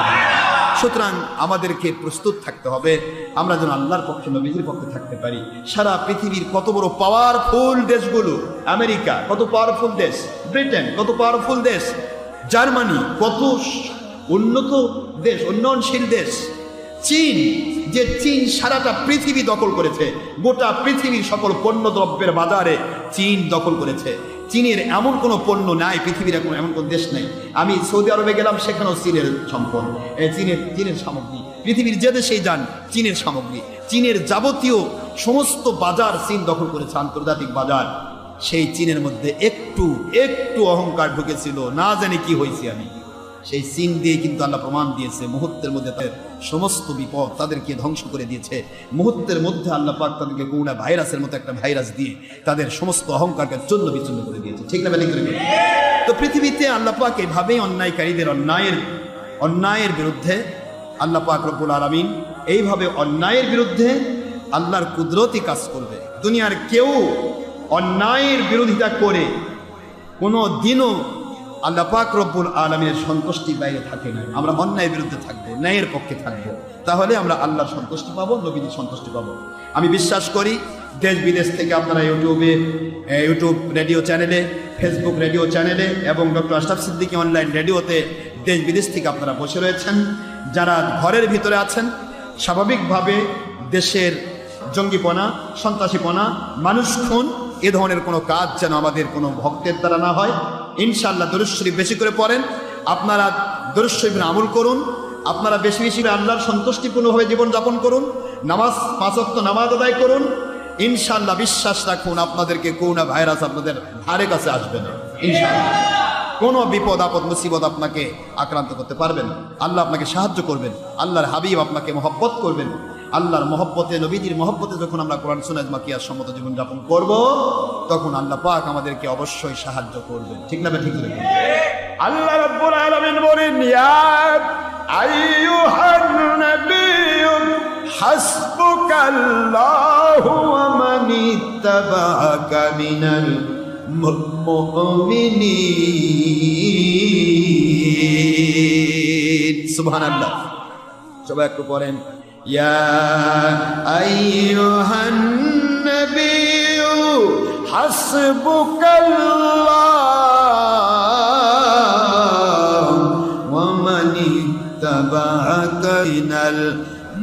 Speaker 3: সুতরাং আমাদেরকে প্রস্তুত থাকতে হবে, আমরা যেন আল্লাহর পক্ষে, নবীজির পক্ষে থাকতে পারি। সারা পৃথিবীর কত বড় পাওয়ারফুল দেশগুলো, আমেরিকা কত পাওয়ারফুল দেশ, ব্রিটেন কত পাওয়ারফুল দেশ, জার্মানি কত উন্নত দেশ, উন্নয়নশীল দেশ, চীন, যে চীন সারাটা পৃথিবী দখল করেছে, গোটা পৃথিবীর সকল পণ্য দ্রব্যের বাজারে চীন দখল করেছে। চীনের এমন কোনো পণ্য নাই, পৃথিবীর এখন এমন কোনো দেশ নেই। আমি সৌদি আরবে গেলাম, সেখানেও চীনের সম্পদ, চীনের সামগ্রী, পৃথিবীর যে দেশেই যান চীনের সামগ্রী, চীনের যাবতীয় সমস্ত বাজার চীন দখল করেছে, আন্তর্জাতিক বাজার। সেই চীনের মধ্যে একটু একটু অহংকার ঢুকেছিল, না জানি কি হয়েছে আমি। সেই চীন দিয়ে কিন্তু আল্লাহ প্রমাণ দিয়েছে, মুহূর্তের মধ্যে তাদের সমস্ত বিপদ তাদেরকে ধ্বংস করে দিয়েছে। মুহূর্তের মধ্যে আল্লাহ পাক তাদেরকে করোনা ভাইরাসের মতো একটা ভাইরাস দিয়ে তাদের সমস্ত অহংকারকে চূর্ণ বিচূর্ণ করে দিয়েছে। ঠিক না? তো পৃথিবীতে আল্লাহ পাক এভাবেই অন্যায়কারীদের অন্যায়ের বিরুদ্ধে আল্লাহ পাক রব্বুল আলামিন এইভাবে অন্যায়ের বিরুদ্ধে আল্লাহর কুদরতি কাজ করবে। দুনিয়ার কেউ অন্যায়ের বিরোধিতা করে কোনো দিনও আল্লাহ পাক রব্বুল আলামিনের সন্তুষ্টি বাইরে থাকে না। আমরা অন্যায়ের বিরুদ্ধে থাকবো, ন্যায়ের পক্ষে থাকবো, তাহলে আমরা আল্লাহর সন্তুষ্টি পাবো, নবীর সন্তুষ্টি পাবো। আমি বিশ্বাস করি দেশ বিদেশ থেকে আপনারা ইউটিউব রেডিও চ্যানেলে, ফেসবুক রেডিও চ্যানেলে এবং ডক্টর আশরাফ সিদ্দিকী অনলাইন রেডিওতে দেশ বিদেশ থেকে আপনারা বসে রয়েছেন। যারা ঘরের ভিতরে আছেন, স্বাভাবিকভাবে দেশের জঙ্গিপনা, সন্ত্রাসীপনা, মানুষ খুন, এ ধরনের কোনো কাজ যেন আমাদের কোনো ভক্তের দ্বারা না হয়। ইনশাআল্লাহ দরুদ শরীফ বেশি করে পড়েন, আপনারা দরুদ শরীফের আমল করুন, আপনারা বেশি বেশি আল্লাহর সন্তুষ্টিপূর্ণভাবে জীবনযাপন করুন, নামাজ 5 ওয়াক্ত নামাজ আদায় করুন। ইনশাআল্লাহ বিশ্বাস রাখুন, আপনাদেরকে করোনা ভাইরাস আপনাদের ধারে কাছে আসবে না। ইনশাআল্লাহ কোনো বিপদ আপদ মুসিবত আপনাকে আক্রান্ত করতে পারবেন। আল্লাহ আপনাকে সাহায্য করবেন, আল্লাহর হাবিব আপনাকে মহব্বত করবেন। আল্লাহর মহব্বতে, নবীজির মহব্বতে যখন আমরা কোরআন সুন্নাহ মাকিয়ার সম্মত জীবনযাপন করব, তখন আল্লাহ পাক আমাদেরকে অবশ্যই সাহায্য করবেন। ঠিক না? ঠিক না?
Speaker 2: আল্লাহ রাব্বুল আলামিন বলেন, ইয়া আইয়ুহান নাবিয়্যু হাসবুকাল্লাহু ওয়া মান ইত্তাবাআকা মিনাল মুমিনিন।
Speaker 3: সুবহানাল্লাহ। সবাই একটু পড়েন, ইয়া আইয়ুহান নাবিয়্যু
Speaker 2: হাসবুকাল্লাহু ওয়া মান ইত্তাবাআকা মিনাল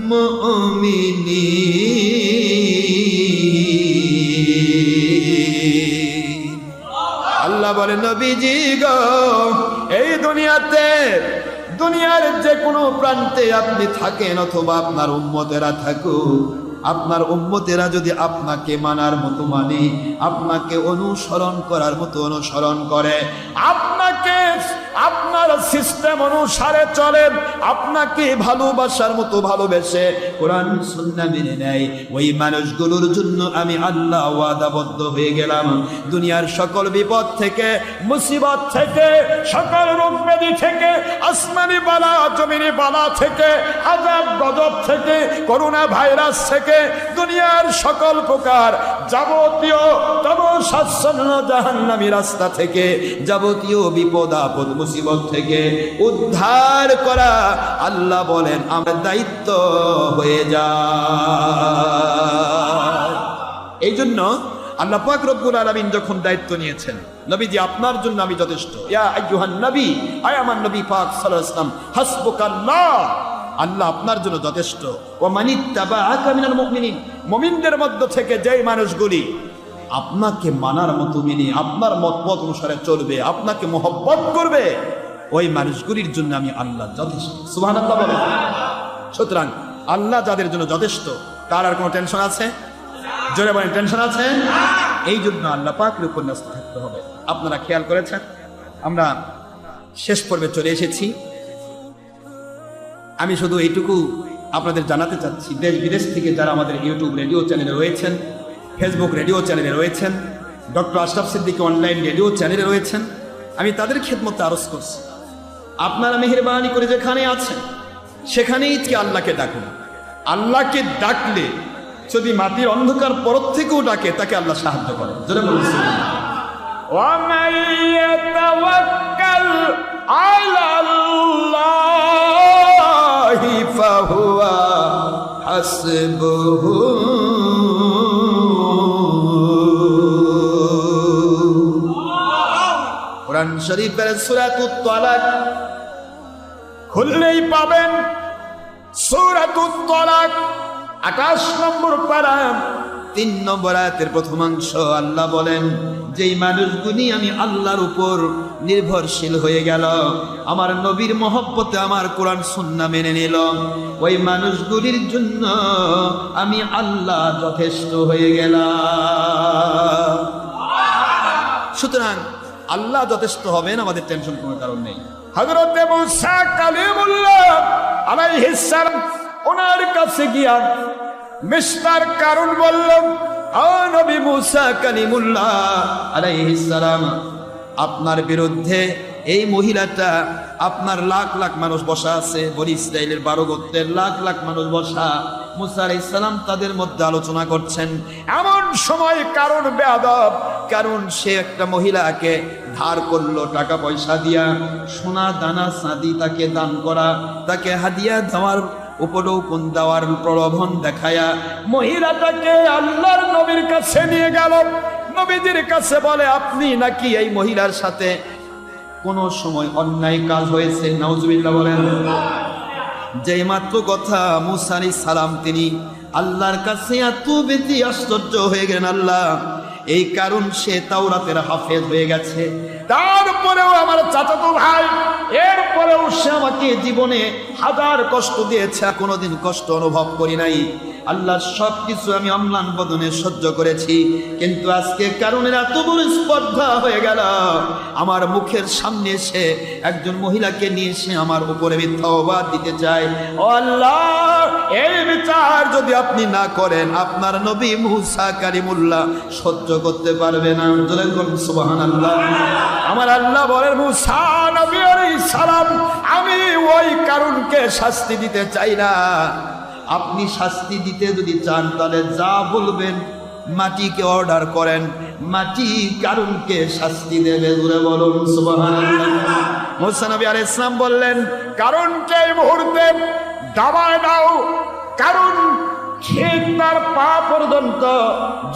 Speaker 2: মুমিনিন। আল্লাহ বলেন, নবীজি গো, এই দুনিয়ার যে কোনো প্রান্তে আপনি থাকেন অথবা আপনার উম্মতেরা থাকুক, আপনার উম্মতেরা যদি আপনাকে মানার মতো মানে, আপনাকে অনুসরণ করার মতো অনুসরণ করে, আপনাকে আপনার সিস্টেম অনুসারে চলে, আপনাকে ভালোবাসার মতো ভালোবেসে কোরআন সুন্নাহ মেনে নেয়, ওই মানুষগুলোর জন্য আমি আল্লাহ ওয়াদাবদ্ধ হয়ে গেলাম দুনিয়ার সকল বিপদ থেকে, মুসিবত থেকে, সকল রোগ ব্যাধি থেকে, আসমানি বালা জমিনি বালা থেকে, আযাব গজব থেকে, করোনা ভাইরাস থেকে, দুনিয়ার সকল প্রকার যাবতীয় তমসাচ্ছন্ন জাহান্নামী রাস্তা থেকে, যাবতীয় বিপদ আপদ মুসিবত থেকে উদ্ধার করা আল্লাহ বলেন আমার দায়িত্ব হয়ে যায়। এই জন্য আল্লাহ পাক রব্বুল আলামিন যখন দায়িত্ব নিয়েছেন, নবীজি আপনার জন্য আমি যথেষ্ট, ইয়া আইয়ুহান নবী, আয় আমার নবী পাক সাল্লাল্লাহু আলাইহি ওয়াসাল্লাম, হাসবুকাল্লাহ, আল্লাহ আপনার জন্য যথেষ্ট। ওয়া মানিত্তাবাআকা মিনাল মুমিনিন, মুমিনদের মধ্য থেকে যেই মানুষগুলি আপনাকে মানার মতো মেনে আপনার মতপথ অনুসারে চলবে, আপনাকে মহব্বত করবে, ওই মানুষগুলির জন্য আমি আল্লাহ যথেষ্ট। সুবহানাল্লাহ বলেন। সুতরাং আল্লাহ যাদের জন্য যথেষ্ট, তার আর কোনো টেনশন আছে? জোরে বলেন, টেনশন আছে? এই জন্য আল্লাহ পাকের উপর ন্যস্ত থাকতে হবে। আপনারা খেয়াল করেছেন, আমরা শেষ পর্বে চলে এসেছি। আমি শুধু এইটুকু আপনাদের জানাতে চাচ্ছি, দেশ বিদেশ থেকে যারা আমাদের ইউটিউব রেডিও চ্যানেলে রয়েছেন, ফেসবুক রেডিও চ্যানেলে রয়েছেন, doctor Ashraf Siddiqui online radio চ্যানেলে রয়েছেন, আমি তাদের খেদমতে আরজ করছি, আপনারা মেহেরবানি করে যেখানে আছেন সেখানেই কি আল্লাহকে ডাকুন। আল্লাহকে ডাকলে যদি মাটির অন্ধকার পরত থেকেও ডাকে, তাকে আল্লাহ সাহায্য করে। জোরে বলুন সুবহানাল্লাহ। ওয়া মান ইয়াতাওয়াক্কাল আলাল্লাহি ফাহুয়া হাসবুহু। কোরআন শরীফের সূরাতুত তালাক খুললেই পাবেন, সূরাতুত তালাক 28 নম্বর পারা 3 নম্বর আয়াতের প্রথমাংশ। আল্লাহ বলেন, যেই মানুষগুলি আমি আল্লাহর উপর নির্ভরশীল হয়ে গেল, আমার নবীর মহব্বতে আমার কোরআন সুন্নাহ মেনে নিল, ওই মানুষগুলির জন্য আমি আল্লাহ যথেষ্ট হয়ে গেলাম। সুতরাং আল্লাহ যথেষ্ট হবেন, আমাদের টেনশন কোনো কারণ নেই। হযরত মুসা কালিমুল্লাহ আলাইহিস সালাম ওনার কাছে গিয়া মিস্টার কারণ বলল, ও নবী মুসা কালিমুল্লাহ আলাইহিস সালাম, আপনার বিরুদ্ধে এই মহিলাটা, আপনার লাখ লাখ মানুষ বসা আছে, বনি ইসরাইলের 12 গোত্রের লাখ লাখ মানুষ বসা, মুসা আলাইহিস সালাম তাদের মধ্যে আলোচনা করছেন। এমন সময় কারণ বেয়াদব, কারণ সে একটা মহিলাকে ধার করলো টাকা পয়সা দিয়া, সোনা দানা চাঁদি তাকে দান করা, তাকে হাদিয়া দেওয়ার উপঢৌকন দেওয়ার প্রলোভন দেখায়া মহিলাটাকে আল্লাহর নবীর কাছে নিয়ে গেল। নবীজির কাছে বলে, আপনি নাকি এই মহিলার সাথে কোন সময় অন্যায় কাজ হয়েছে? নাউজুবিল্লাহ বলেন। যেই মাত্র কথা মুসা আলাইহিস সালাম তিনি আল্লাহর কাছে এত বেশি আশ্চর্য হয়ে গেলেন, আল্লাহ এই কারণ সে তাওরাতের হাফেজ হয়ে গেছে, তারপরেও আমার চাচাতো ভাই, এরপরেও সে আমাকে জীবনে হাজার কষ্ট দিয়েছে, কোনোদিন কষ্ট অনুভব করি নাই। আল্লাহ সবকিছু আমি অম্লান বদনে সহ্য করেছি, কিন্তু আজকে কারণের এত বড় স্পর্ধা হয়ে গেল, আমার মুখের সামনে এসে একজন মহিলাকে নিয়ে এসে আমার উপরে মিথ্যা অপবাদ দিতে চায়। ও আল্লাহ, এই বিচার যদি আপনি না করেন, আপনার নবী মুসা কালিমুল্লাহ সহ্য করতে পারবে না। সুবহানাল্লাহ। আমার আল্লাহ বলেন, মুসা নবী আলাইহিস সালাম, আমি ওই কারণকে শাস্তি দিতে চাই না। আপনি শাস্তি দিতে যদি চান, তাহলে যা বলবেন মাটিকে অর্ডার করেন, মাটি কারণকে শাস্তি দেবে। জোরে বলুন সুবহানাল্লাহ। মুসা নবী আলাইহিস সালাম বললেন, কারণকে এই মুহূর্তে দাবায় দাও। কারণ ক্ষেত তার পা পর্যন্ত,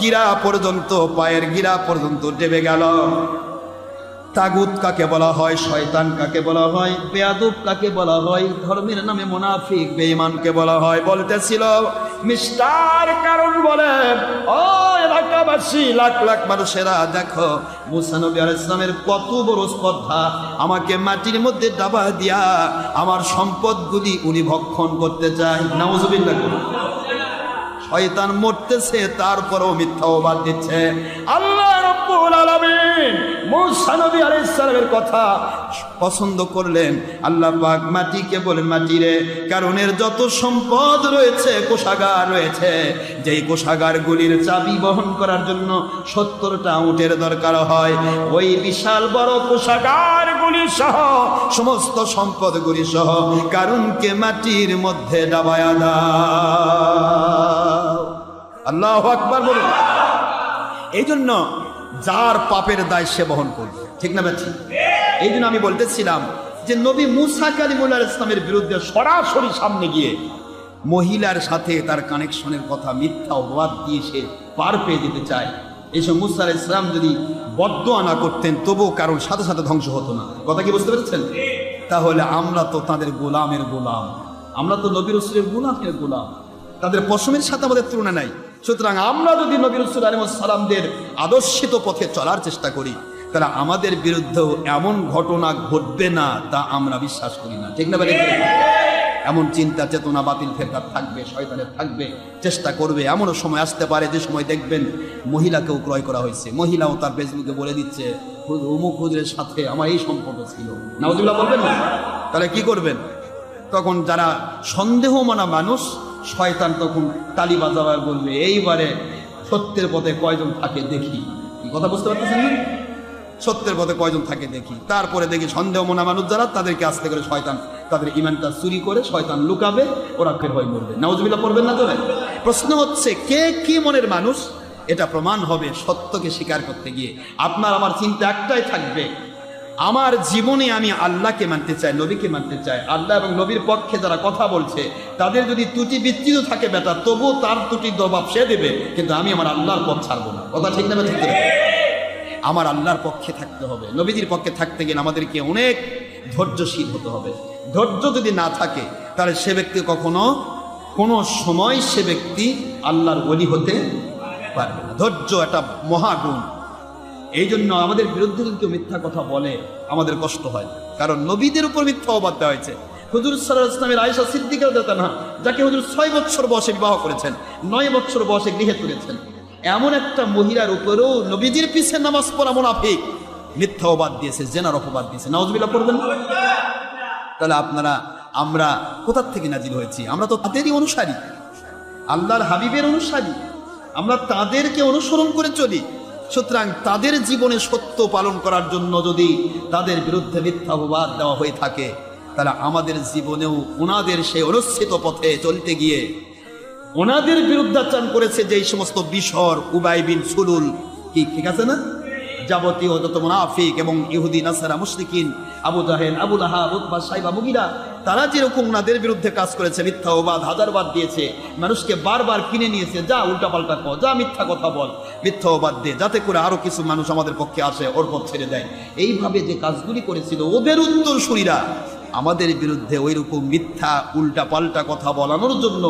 Speaker 2: গিরা পর্যন্ত, পায়ের গিরা পর্যন্ত ডেবে গেল। তাগুত কাকে বলা হয়, শয়তান কাকে বলা হয়, বেয়াদব কাকে বলা হয়, ধর্মের নামে মুনাফিক বেঈমানকে বলা হয়। বলতেছিল মিস্টার কারণ বলে, ও এলাকাবাসী, লাখ লাখ মানুষেরা, দেখো মুসা নবী আলাইহিস সালামের কত বড় স্পর্ধা, আমাকে মাটির মধ্যে দাবা দিয়া আমার সম্পদগুলি উনি ভক্ষণ করতে চায়। নাউজুবিল্লাহ।
Speaker 3: শয়তান মরতেছে তারপরেও মিথ্যা অপবাদ দিচ্ছে। আল্লাহ রাব্বুল আলামিন মূসা নবী আলাইহিস সালামের কথা পছন্দ করলেন। আল্লাহ পাক মাটিকে বলেন, মাটি রে, কারণের যত সম্পদ রয়েছে, কোষাগার রয়েছে, যেই কোষাগারগুলির চাবি বহন করার জন্য 70টা উটের দরকার হয়, ওই বিশাল বড় কোষাগারগুলি সহ সমস্ত সম্পদগুলি সহ কারণকে মাটির মধ্যে ডাবায়া দাও। আল্লাহু আকবার বলুন। এই জন্য যার পাপের দায় সে বহন করবে, ঠিক না ভাই? এই জন্য আমি বলতেছিলাম যে নবী মুসা কালিমুল্লাহ ইসলামের বিরুদ্ধে সরাসরি সামনে গিয়ে মহিলার সাথে তার কানেকশনের কথা মিথ্যা অপবাদ দিয়ে সে পার পেয়ে যেতে চায়। এইসব মুসা আলাইহিস সালাম যদি বদদোয়া না করতেন তবুও কারণ সাথে সাথে ধ্বংস হতো না। কথা কি বুঝতে পেরেছেন? তাহলে আমরা তো তাদের গোলামের গোলাম, আমরা তো নবী রাসূলের গোলামের গোলাম, তাদের পশমের সাথে আমাদের তুলনা নাই। সুতরাং আমরা যদি নবী রাসূল আলাইহিস সালামদের আদর্শিত পথে চলার চেষ্টা করি তাহলে আমাদের বিরুদ্ধেও এমন ঘটনা ঘটবে না তা আমরা বিশ্বাস করি না, ঠিক না ভাই? এমন চিন্তা চেতনা বাতিল ফেরকাত থাকবে, শয়তানের থাকবে, চেষ্টা করবে। এমনও সময় আসতে পারে যে সময় দেখবেন মহিলাকেও ক্রয় করা হয়েছে, মহিলাও তার ফেসবুকে বলে দিচ্ছে অমুক হুজুরের সাথে আমার এই সম্পর্ক ছিল। নাউজুবিল্লাহ বলবেন না? তাহলে কি করবেন? তখন যারা সন্দেহমনা মানুষ, শয়তান তখন তালি বাজাবার বলবে, এইবারে সত্যের পথে কয়জন থাকে দেখি। কি কথা বুঝতে পারতেছেন না? সত্যের পথে কয়জন থাকে দেখি। তারপরে দেখি সন্দেহমনা মানুষ যারা, তাদেরকে আস্তে করে শয়তান তাদের ইমানটা চুরি করে শয়তান লুকাবে, ওরা ফের হয়ে মরবে। নাউজুবিল্লাহ পড়বেন না? তোলে প্রশ্ন হচ্ছে কে কি মনের মানুষ, এটা প্রমাণ হবে সত্যকে স্বীকার করতে গিয়ে। আপনার আমার চিন্তা একটাই থাকবে, আমার জীবনে আমি আল্লাহকে মানতে চাই, নবীকে মানতে চাই। আল্লাহ এবং নবীর পক্ষে যারা কথা বলছে তাদের যদি ত্রুটি বিচ্যুত থাকে বেটা, তবু তার ত্রুটির জবাব সে দেবে, কিন্তু আমি আমার আল্লাহর পথ ছাড়বো না। কথা ঠিক না? ঠিক না? আমার আল্লাহর পক্ষে থাকতে হবে। নবীজির পক্ষে থাকতে গেলে আমাদেরকে অনেক ধৈর্যশীল হতে হবে। ধৈর্য যদি না থাকে তাহলে সে ব্যক্তি কখনো কোনো সময় সে ব্যক্তি আল্লাহর ওলি হতে পারবে না। ধৈর্য একটা মহাগুণ। এই জন্য আমাদের বিরুদ্ধে যদি কেউ মিথ্যা কথা বলে আমাদের কষ্ট হয়, কারণ নবীদের উপর মিথ্যা অপবাদ দেওয়া হয়েছে। হুজুর সাল্লাল্লাহু আলাইহি ওয়াসাল্লামের আয়েশা সিদ্দিকা রাদিয়াল্লাহু আনহা, যাকে হুজুর 6 বছর বয়সে বিবাহ করেছেন, 9 বছর বয়সে গৃহে তুলেছেন, এমন একটা মহিলার উপরেও নবীজির পিছে নামাজ পড়া মুনাফিক মিথ্যা অপবাদ দিয়েছে, জেনার অপবাদ দিয়েছে। নাউজুবিল্লাহ পড়বেন না? তাহলে আমরা কোথা থেকে নাজিল হয়েছি? আমরা তো তাদেরই অনুসারী, আল্লাহর হাবিবের অনুসারী, আমরা তাদেরকে অনুসরণ করে চলি। সুতরাং তাদের জীবনে সত্য পালন করার জন্য যদি তাদের বিরুদ্ধে মিথ্যা অপবাদ দেওয়া হয়ে থাকে, তাহলে আমাদের জীবনেও ওনাদের সেই অনুষ্ঠিত পথে চলতে গিয়ে ওনাদের বিরুদ্ধাচারণ করেছে যেই সমস্ত বিশর, উবাই বিন সুলুল, কি ঠিক আছে না, যাবতীয় যত মুনাফিক এবং ইহুদি নাসারা মুশরিকিন, আবু জাহেল, আবু লাহাব, উতবা, সাইবা, মুগিরা, তারা যেরকম ওনাদের বিরুদ্ধে কাজ করেছে, মিথ্যা অপবাদ হাজারবার দিয়েছে, মানুষকে বারবার কিনে নিয়েছে, যা উল্টাপাল্টা কর, যা মিথ্যা কথা বল, মিথ্যা অপবাদ দে, যাতে করে আরো কিছু মানুষ আমাদের পক্ষে আসে, ওর পথ ছেড়ে দেয়। এইভাবে যে কাজগুলি করেছিল ওদের উত্তরসূরিরা আমাদের বিরুদ্ধে ওই রকম মিথ্যা উল্টা পাল্টা কথা বলানোর জন্য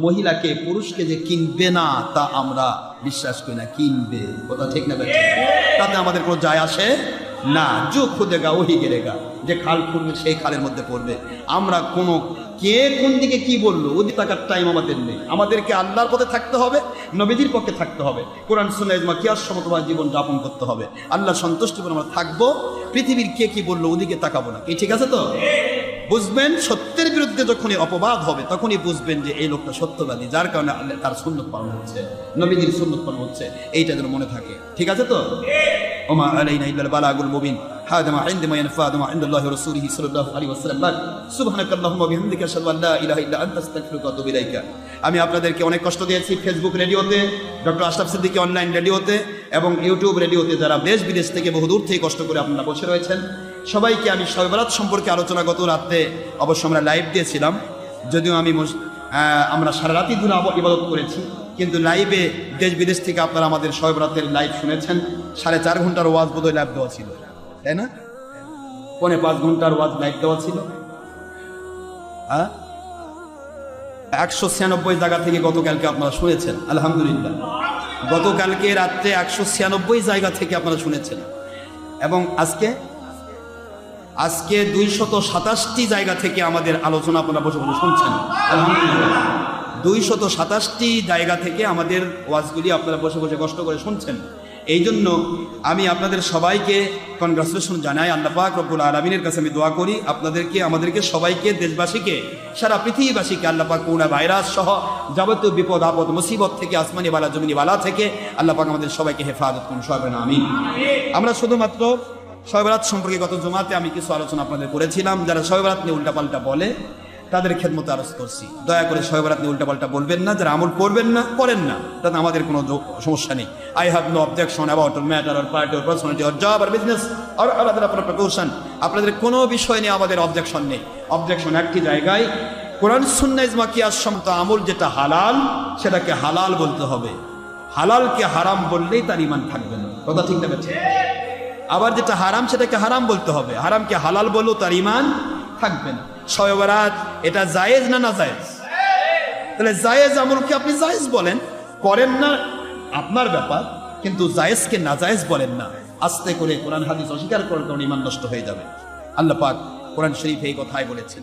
Speaker 3: মহিলাকে পুরুষকে যে কিনবে না তা আমরা বিশ্বাস করি না। কিনবে, কথা ঠিক না? তাতে আমাদের কোনো যায় আসে না। যো খুদেগা ওহি গেলেগা, যে খাল খুঁড়বে সেই খালের মধ্যে পড়বে। আমরা কোনো কে কোন দিকে কি বললো ওদিকে তাকার টাইম আমাদের নেই। আমাদেরকে আল্লাহর পথে থাকতে হবে, নবীজির পক্ষে থাকতে হবে, কোরআন সুন্নাহ ইজমা কিয়াস সমতভাবে জীবন যাপন করতে হবে। আল্লাহ সন্তুষ্টি করে আমরা থাকবো, পৃথিবীর কে কি বললো ওদিকে তাকাবো না। কি ঠিক আছে তো? বুঝবেন সত্যের বিরুদ্ধে যখনই অপবাদ হবে তখনই বুঝবেন যে এই লোকটা সত্যবাদী, যার কারণে তার সুন্নত পালন হচ্ছে, নবীজির সুন্নত পালন হচ্ছে, এইটা যেন মনে থাকে। ঠিক আছে তো? ওমা আলাইনা ইল্লাল বালাগুল মুবিন। হাদা মা ইনদা মা ইয়ানফাদু মা ইনদাল্লাহি ওয়া রাসূলিহি সাল্লাল্লাহু আলাইহি ওয়াসাল্লাম। সুবহানাকাল্লাহুম্মা ওয়া বিহামদিকা আশহাদু আল লা ইলাহা ইল্লা আনতা আস্তাগফিরুকা ওয়া আতুবু ইলাইকা। আমি আপনাদেরকে অনেক কষ্ট দিয়েছি ফেসবুক রেডিওতে, ডক্টর আশরাফ সিদ্দিকী অনলাইন রেডিওতে এবং ইউটিউব রেডিওতে, যারা দেশ বিদেশ থেকে বহু দূর থেকে কষ্ট করে আপনারা বসে রয়েছেন। সবাইকে আমি শবে বরাত সম্পর্কে আলোচনা গত রাতে অবশ্য আমরা লাইভ দিয়েছিলাম, যদিও আমরা সারা রাতই ধরে ইবাদত করেছি, কিন্তু লাইভে দেশ বিদেশ থেকে আপনারা আমাদের শবে বরাতের লাইভ শুনেছেন। 4.5 ঘন্টার ওয়াজ বোধহয় লাইভ দেওয়া ছিল, তাই না? 4.5 ঘন্টার ওয়াজ লাইভ দেওয়া ছিল। 196 জায়গা থেকে গতকালকে আপনারা শুনেছেন, আলহামদুলিল্লাহ। গতকালকে রাত্রে 196 জায়গা থেকে আপনারা শুনেছেন, এবং আজকে 227টি জায়গা থেকে আমাদের আলোচনা আপনারা বসে বসে শুনছেন, আলহামদুলিল্লাহ। 227টি জায়গা থেকে আমাদের ওয়াজগুলি আপনারা বসে বসে কষ্ট করে শুনছেন। এই জন্য আমি আপনাদের সবাইকে কনগ্রাচুলেশন জানাই। আল্লাহ পাক রব্বুল আলামিনের কাছে আমি দোয়া করি আপনাদেরকে, আমাদেরকে সবাইকে, দেশবাসীকে, সারা পৃথিবীবাসীকে আল্লাহ পাক করোনা ভাইরাস সহ যাবতীয় বিপদ আপদ মুসিবত থেকে, আসমানি বালা জমিনি বালা থেকে আল্লাহ পাক আমাদের সবাইকে হেফাজত করুন, সবাই না আমিন। আমরা শুধুমাত্র শবে বরাত সম্পর্কে গত জুমাতে আমি কিছু আলোচনা আপনাদের করেছিলাম। যারা শবে বরাত নিয়ে উল্টাপাল্টা বলে তাদের খেদমতে আরজ করছি, দয়া করে শবে বরাত নিয়ে উল্টাপাল্টা বলবেন না। যারা আমল করবেন না, করেন না, তাতে আমাদের কোনো সমস্যা নেই। I have no objection about matter or party or personality or job or business or other preparation. আপনাদের কোনো বিষয় নিয়ে আমাদের অবজেকশন নেই। অবজেকশন একটি জায়গায়, কোরআন সুন্নাহ ইজমা কিয়াস সম্মত আমল যেটা হালাল সেটাকে হালাল বলতে হবে। হালালকে হারাম বললেই তার ঈমান থাকবে না। কথা ঠিক না? আবার যেটা হারাম সেটাকে হারাম বলতে হবে, হারামকে হালাল বললেও তার ঈমান থাকবে না। শবে বরাত এটা জায়েজ না নাজায়েজ? তাহলে জায়েজ আমলকে আপনি জায়েজ বলেন, করেন না আপনার ব্যাপার, কিন্তু জায়েজকে নাজায়েজ বলেন না। আস্তে করে কোরআন হাদিস অস্বীকার করার কারণে ঈমান নষ্ট হয়ে যাবে। আল্লাহ পাক কোরআন শরীফে এই কথাই বলেছেন।